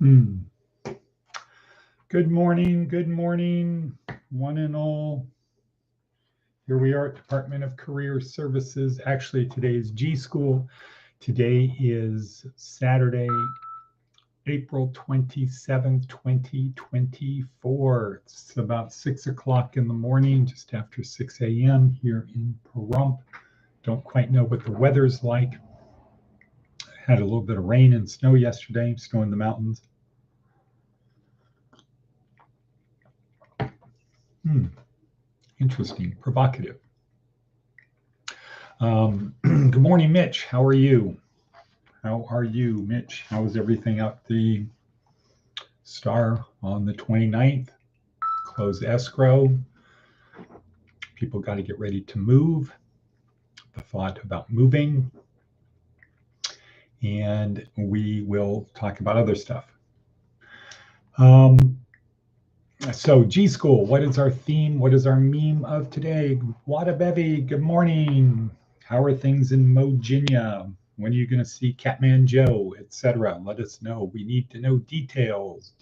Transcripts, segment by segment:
Hmm. Good morning, one and all. Here we are at Department of Career Services. Actually, today is G.school. Today is Saturday, April 27th, 2024. It's about 6 o'clock in the morning, just after 6 a.m. here in Pahrump. Don't quite know what the weather's like. Had a little bit of rain and snow yesterday, snow in the mountains. Interesting, provocative. Good morning, Mitch. How are you? Mitch? How is everything up the star on the 29th? Close escrow. People got to get ready to move. The thought about moving. And we will talk about other stuff. So G.school, what is our theme? What is our meme of today? Wadabevi, good morning. How are things in Mojinia? When are you going to see Catman Joe, etc.? Let us know. We need to know details.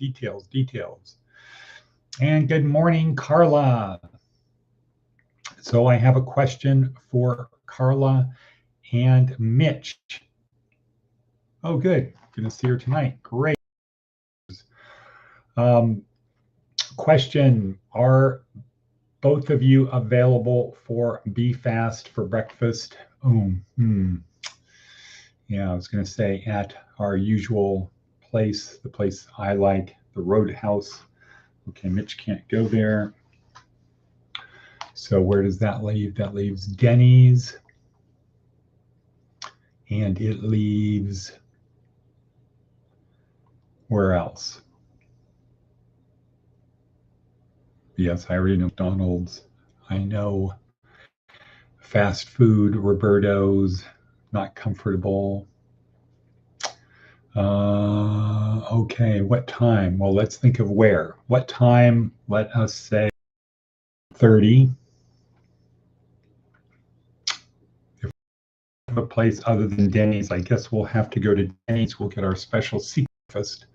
And good morning, Carla. So I have a question for Carla and Mitch. Oh, good. Going to see her tonight. Great. Question, are both of you available for Be Fast for breakfast? Yeah, I was going to say at our usual place, the place I like, the Roadhouse. Okay, Mitch can't go there. So where does that leave? That leaves Denny's. And it leaves, where else? Yes, I already know McDonald's. I know fast food, Roberto's, not comfortable. Okay, what time? Well, let's think of where. What time? Let us say 30. If we have a place other than Denny's, I guess we'll have to go to Denny's. We'll get our special sea breakfast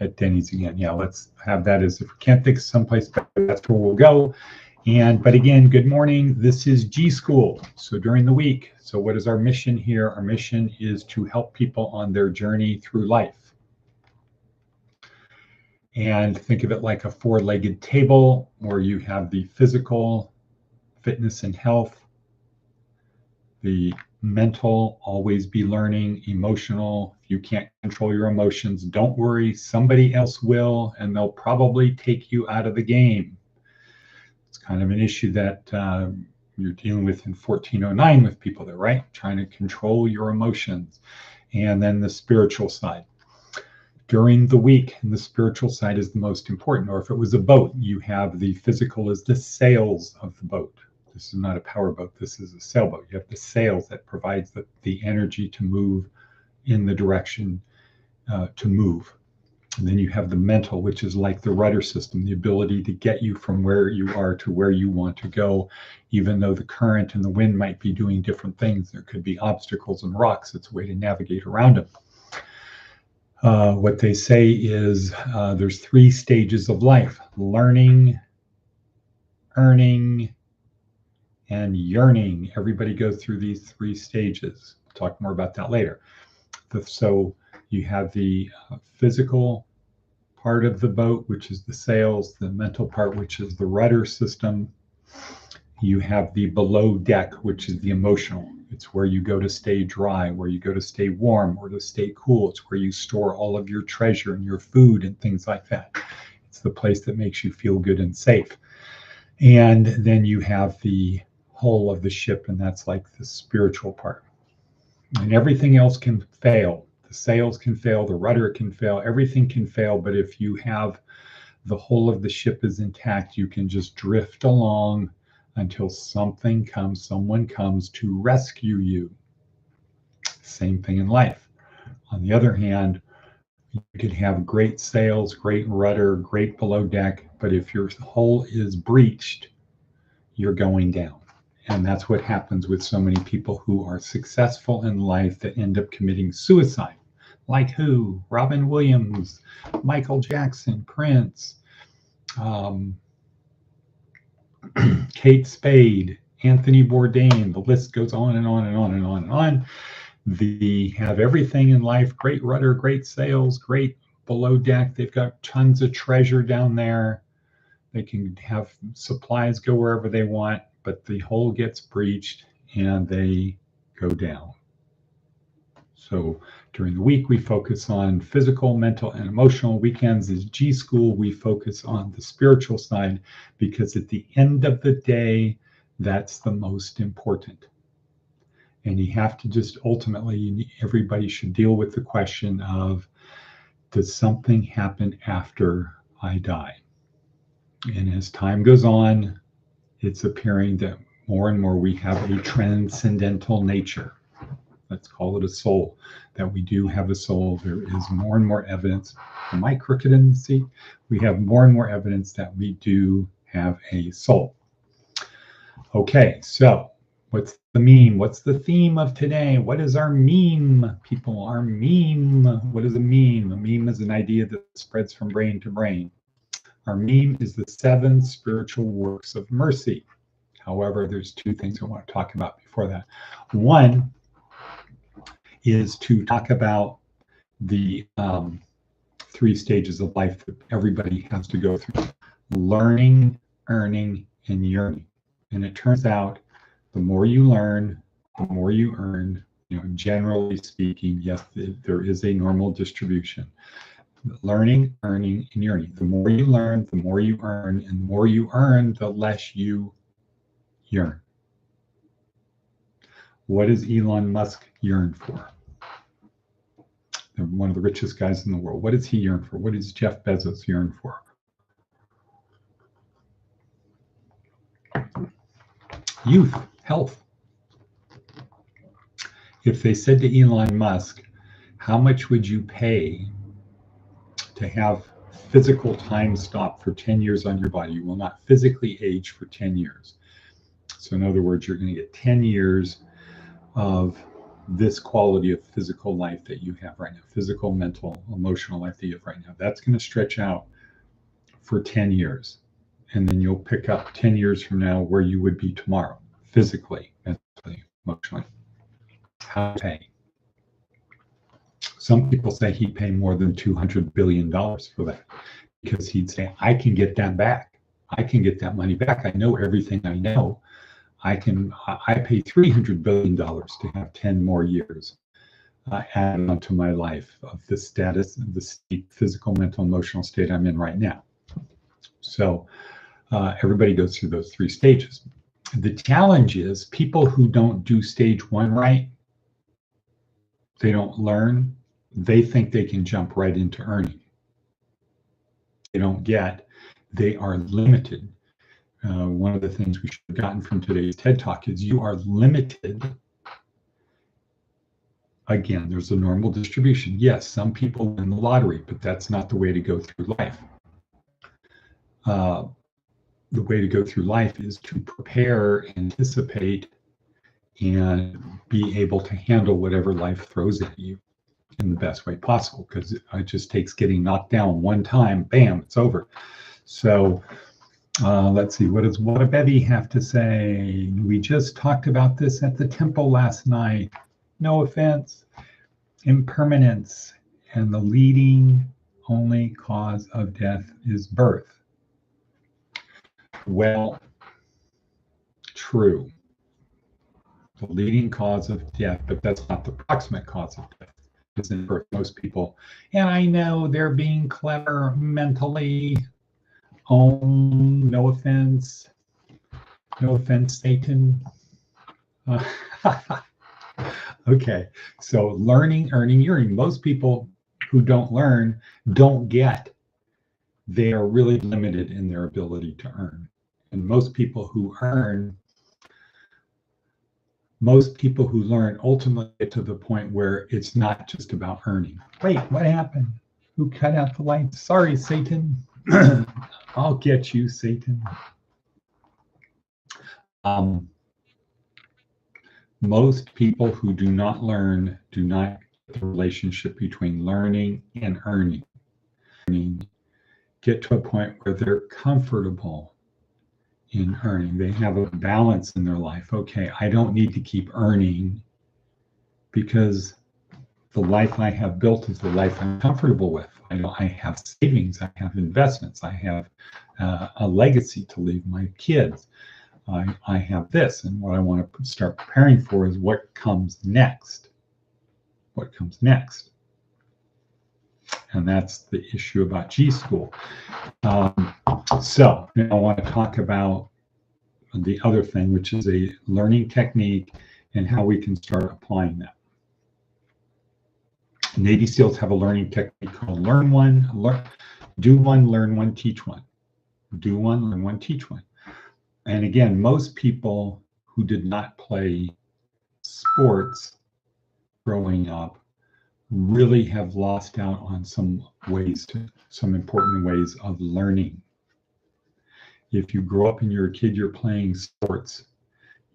at Denny's again. Yeah, let's have that as if we can't think of someplace better, that's where we'll go. But again, good morning. This is G.school. So during the week, so what is our mission here? Our mission is to help people on their journey through life. And think of it like a four-legged table where you have the physical, fitness and health, the mental, always be learning, emotional. If you can't control your emotions, don't worry, somebody else will, and they'll probably take you out of the game. It's kind of an issue that you're dealing with in 1409 with people there, right? Trying to control your emotions. And then the spiritual side. During the week, and the spiritual side is the most important. Or if it was a boat, you have the physical as the sails of the boat. This is not a powerboat, this is a sailboat. You have the sails that provides the energy to move in the direction to move. And then you have the mental, which is like the rudder system, the ability to get you from where you are to where you want to go, even though the current and the wind might be doing different things. There could be obstacles and rocks. It's a way to navigate around them. What they say is there's 3 stages of life: learning, earning, and yearning. Everybody goes through these 3 stages. We'll talk more about that later. So you have the physical part of the boat, which is the sails, the mental part, which is the rudder system. You have the below deck, which is the emotional. It's where you go to stay dry, where you go to stay warm, or to stay cool. It's where you store all of your treasure and your food and things like that. It's the place that makes you feel good and safe. And then you have the hull of the ship, and that's like the spiritual part. And everything else can fail. The sails can fail, the rudder can fail, everything can fail. But if you have the whole of the ship is intact, you can just drift along until someone comes to rescue you. Same thing in life. On the other hand, you could have great sails, great rudder, great below deck, but if your hull is breached, you're going down. And that's what happens with so many people who are successful in life that end up committing suicide. Like who? Robin Williams, Michael Jackson, Prince, um, Kate Spade, Anthony Bourdain. The list goes on and on and on and on and on. They have everything in life, great rudder, great sails, great below deck. They've got tons of treasure down there. They can have supplies go wherever they want, but the hull gets breached and they go down. So during the week, we focus on physical, mental, and emotional. Weekends is G.school. We focus on the spiritual side because at the end of the day, that's the most important. And you have to just ultimately, everybody should deal with the question of, does something happen after I die? And as time goes on, it's appearing that more and more we have a transcendental nature. Let's call it a soul, that we do have a soul. There is more and more evidence. Am I crooked in the seat? We have more and more evidence that we do have a soul. Okay, so what's the meme? What's the theme of today? What is our meme, people? Our meme. What is a meme? A meme is an idea that spreads from brain to brain. Our meme is the 7 spiritual works of mercy. However, there's 2 things I want to talk about before that. One is to talk about the 3 stages of life that everybody has to go through: learning, earning, and yearning. And it turns out the more you learn, the more you earn. Generally speaking, yes, there is a normal distribution. Learning, earning, and yearning. The more you learn, the more you earn, and the more you earn, the less you yearn. What does Elon Musk yearn for? They're one of the richest guys in the world. What does he yearn for? What does Jeff Bezos yearn for? Youth, health. If they said to Elon Musk, how much would you pay to have physical time stop for 10 years on your body? You will not physically age for 10 years. So in other words, you're going to get 10 years of this quality of physical life that you have right now, physical, mental, emotional life that you have right now. That's going to stretch out for 10 years. And then you'll pick up 10 years from now where you would be tomorrow, physically, mentally, emotionally. How to pay? Some people say he'd pay more than $200 billion for that, because he'd say, I can get that back. I can get that money back. I know everything I know. I pay $300 billion to have 10 more years added onto my life of the status, the state, physical, mental, emotional state I'm in right now. So everybody goes through those 3 stages. The challenge is people who don't do stage 1 right, they don't learn, they think they can jump right into earning. They don't get, they are limited. One of the things we should have gotten from today's TED Talk is you are limited. Again, there's a normal distribution. Yes, some people win the lottery, but that's not the way to go through life. The way to go through life is to prepare, anticipate, and be able to handle whatever life throws at you in the best way possible, because it just takes getting knocked down one time, bam, it's over. So let's see, what does Betty have to say? We just talked about this at the temple last night. No offense. Impermanence, and the leading only cause of death is birth. Well, true. The leading cause of death, but that's not the proximate cause of death. It's in birth. Most people, and I know they're being clever mentally. Oh, no offense. No offense, Satan. Okay, so learning, earning, yearning. Most people who don't learn don't get. They are really limited in their ability to earn. And most people who earn, most people who learn ultimately get to the point where it's not just about earning. Wait, what happened? Who cut out the lights? Sorry, Satan. I'll get you, Satan. Most people who do not learn do not the relationship between learning and earning. Get to a point where they're comfortable in earning. They have a balance in their life. Okay, I don't need to keep earning because the life I have built is the life I'm comfortable with. I have savings, I have investments, I have a legacy to leave my kids. I have this, and what I want to start preparing for is what comes next. What comes next? And that's the issue about G.school. So now I want to talk about the other thing, which is a learning technique and how we can start applying that. Navy SEALs have a learning technique called do one, learn one, teach one. Do one, learn one, teach one. And again, most people who did not play sports growing up really have lost out on some important ways of learning. If you grow up and you're a kid, you're playing sports,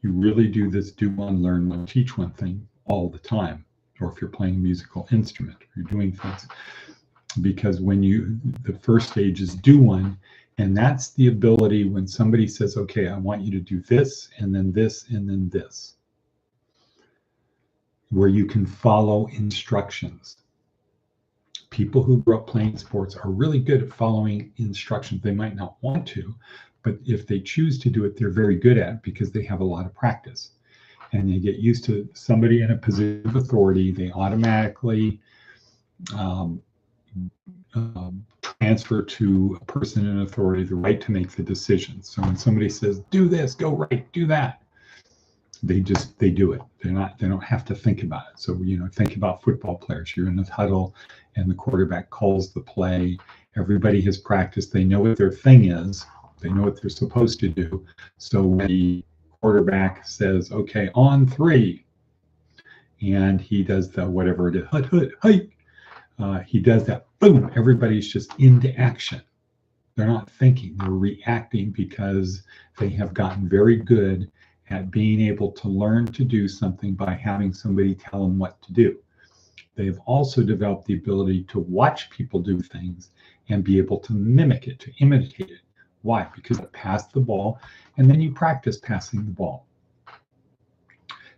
you really do this do one, learn one, teach one thing all the time. Or if you're playing a musical instrument, you're doing things. Because the first stage is do one, and that's the ability when somebody says, okay, I want you to do this, and then this, and then this, where you can follow instructions. People who grew up playing sports are really good at following instructions. They might not want to, but if they choose to do it, they're very good at it because they have a lot of practice. And they get used to somebody in a position of authority, they automatically transfer to a person in authority the right to make the decisions. So when somebody says, do this, go right, do that, they do it. They don't have to think about it. So, think about football players. You're in the huddle and the quarterback calls the play. Everybody has practiced. They know what their thing is. They know what they're supposed to do. So when the quarterback says, okay, on three, and he does the whatever it is, hike. He does that, boom, everybody's just into action. They're not thinking, they're reacting because they have gotten very good at being able to learn to do something by having somebody tell them what to do. They've also developed the ability to watch people do things and be able to mimic it, to imitate it. Why? Because you pass the ball and then you practice passing the ball.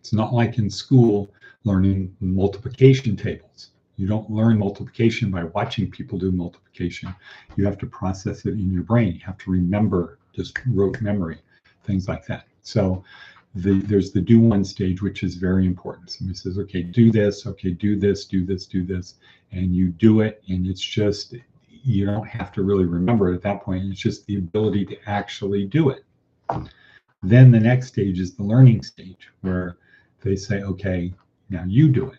It's not like in school learning multiplication tables. You don't learn multiplication by watching people do multiplication. You have to process it in your brain. You have to remember, just rote memory, things like that. So there's the do one stage, which is very important. Somebody says, okay, do this, okay, do this, do this, do this, and you do it, and it's just, you don't have to really remember it at that point. It's just the ability to actually do it. Then the next stage is the learning stage, where they say, okay, now you do it.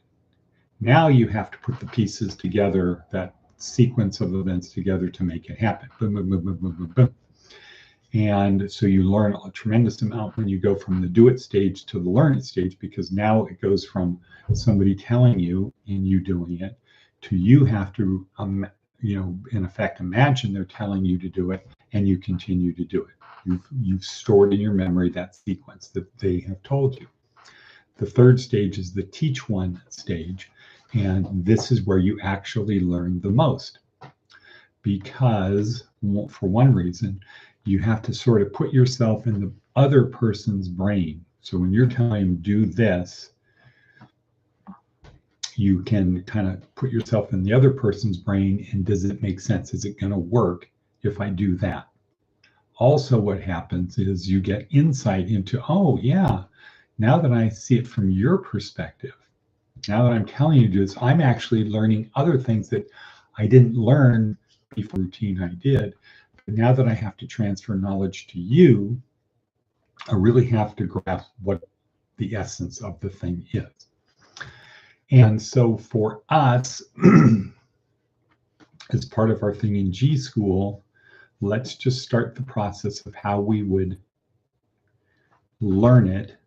Now you have to put the pieces together, that sequence of events together to make it happen. Boom, boom, boom, boom, boom, boom, boom. And so you learn a tremendous amount when you go from the do it stage to the learn it stage, because now it goes from somebody telling you and you doing it to you have to, in effect, imagine they're telling you to do it and you continue to do it. You've stored in your memory that sequence that they have told you. The third stage is the teach one stage. And this is where you actually learn the most, because for one reason, you have to sort of put yourself in the other person's brain. So when you're telling them do this, you can kind of put yourself in the other person's brain, and does it make sense? Is it going to work if I do that? Also, what happens is you get insight into, oh yeah, now that I see it from your perspective, now that I'm telling you to do this, I'm actually learning other things that I didn't learn before routine I did. But now that I have to transfer knowledge to you, I really have to grasp what the essence of the thing is. And so for us, as part of our thing in G.school, let's just start the process of how we would learn it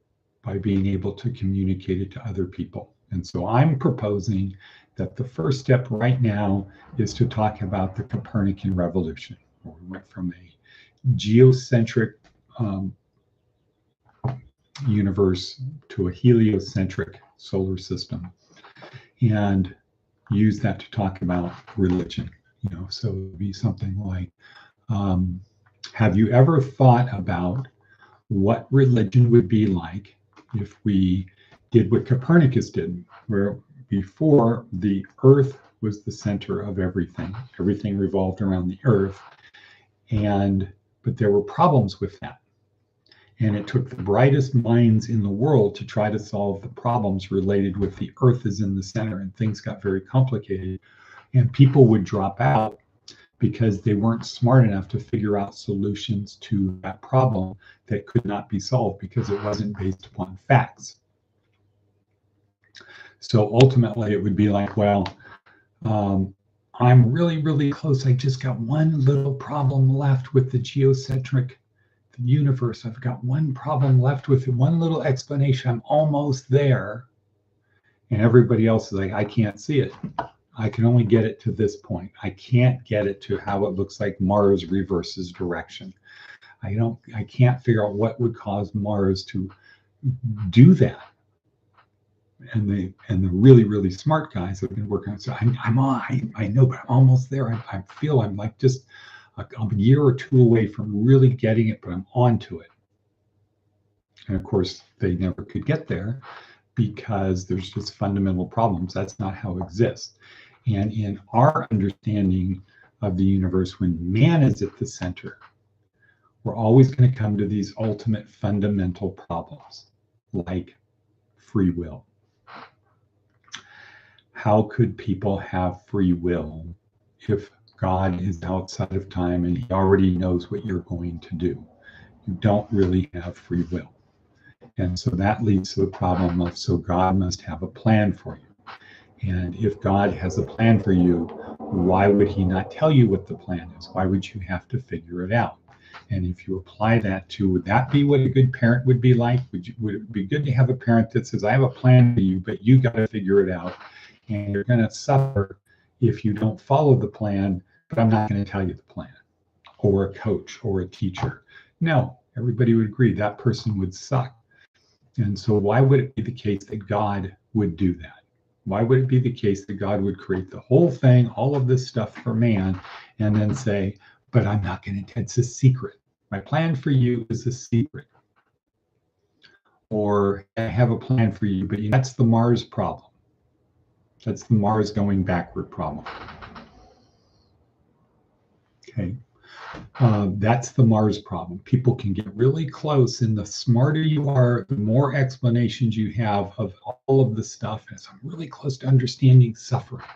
by being able to communicate it to other people. And so I'm proposing that the first step right now is to talk about the Copernican revolution. We went from a geocentric universe to a heliocentric solar system. and use that to talk about religion. So it would be something like, have you ever thought about what religion would be like if we did what Copernicus did, where before the Earth was the center of everything. Everything revolved around the Earth, but there were problems with that. And it took the brightest minds in the world to try to solve the problems related with the Earth is in the center, and things got very complicated. And people would drop out because they weren't smart enough to figure out solutions to that problem that could not be solved because it wasn't based upon facts. So ultimately, it would be like, well, I'm really, really close. I just got one little problem left with the geocentric universe. I've got one problem left with it, one little explanation. I'm almost there. And everybody else is like, I can't see it. I can only get it to this point. I can't get it to how it looks like Mars reverses direction. I can't figure out what would cause Mars to do that. And the really, really smart guys have been working on it. So I know, but I'm almost there. I feel I'm like just a year or two away from really getting it, but I'm onto it. And of course, they never could get there because there's just fundamental problems. That's not how it exists. And in our understanding of the universe, when man is at the center, we're always going to come to these ultimate fundamental problems, like free will. How could people have free will if God is outside of time and he already knows what you're going to do? You don't really have free will. And so that leads to the problem of, so God must have a plan for you. And if God has a plan for you, why would he not tell you what the plan is? Why would you have to figure it out? And if you apply that to, would that be what a good parent would be like? Would it be good to have a parent that says, I have a plan for you, but you got to figure it out. And you're going to suffer if you don't follow the plan, but I'm not going to tell you the plan. Or a coach or a teacher. No, everybody would agree that person would suck. And so why would it be the case that God would do that? Why would it be the case that God would create the whole thing, all of this stuff for man, and then say, but I'm not going to, it's a secret. My plan for you is a secret. Or I have a plan for you, but that's the Mars problem. That's the Mars going backward problem. Okay. That's the Mars problem. People can get really close, and the smarter you are, the more explanations you have of all of the stuff. As I'm really close to understanding suffering.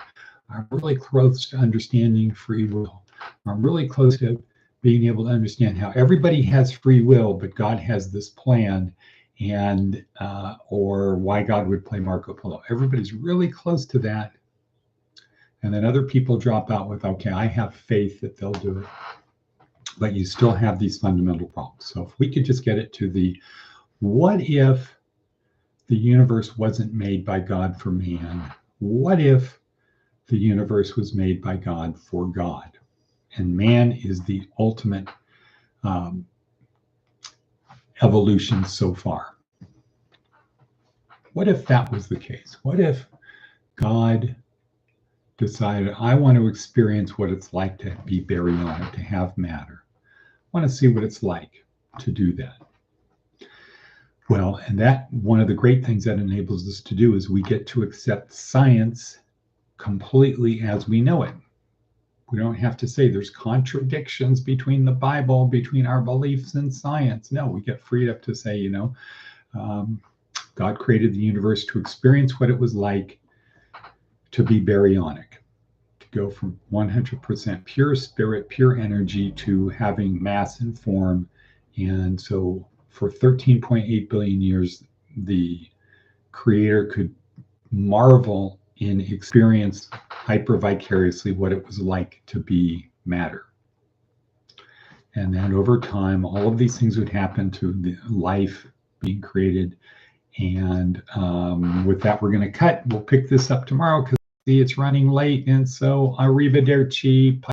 I'm really close to understanding free will. I'm really close to being able to understand how everybody has free will, but God has this plan, and or why God would play Marco Polo. Everybody's really close to that. And then other people drop out with, okay, I have faith that they'll do it. But you still have these fundamental problems. So if we could just get it to the, what if the universe wasn't made by God for man? What if the universe was made by God for God? And man is the ultimate evolution so far. What if that was the case? What if God decided, I want to experience what it's like to be baryonic, to have matter. I want to see what it's like to do that. Well, and that one of the great things that enables us to do is we get to accept science completely as we know it. We don't have to say there's contradictions between the Bible, between our beliefs and science. No, we get freed up to say, God created the universe to experience what it was like to be baryonic, to go from 100% pure spirit, pure energy to having mass and form. And so for 13.8 billion years, the creator could marvel and experience hyper-vicariously what it was like to be matter. And then over time, all of these things would happen to the life being created. And with that, we're going to cut. We'll pick this up tomorrow because it's running late. And so arrivederci.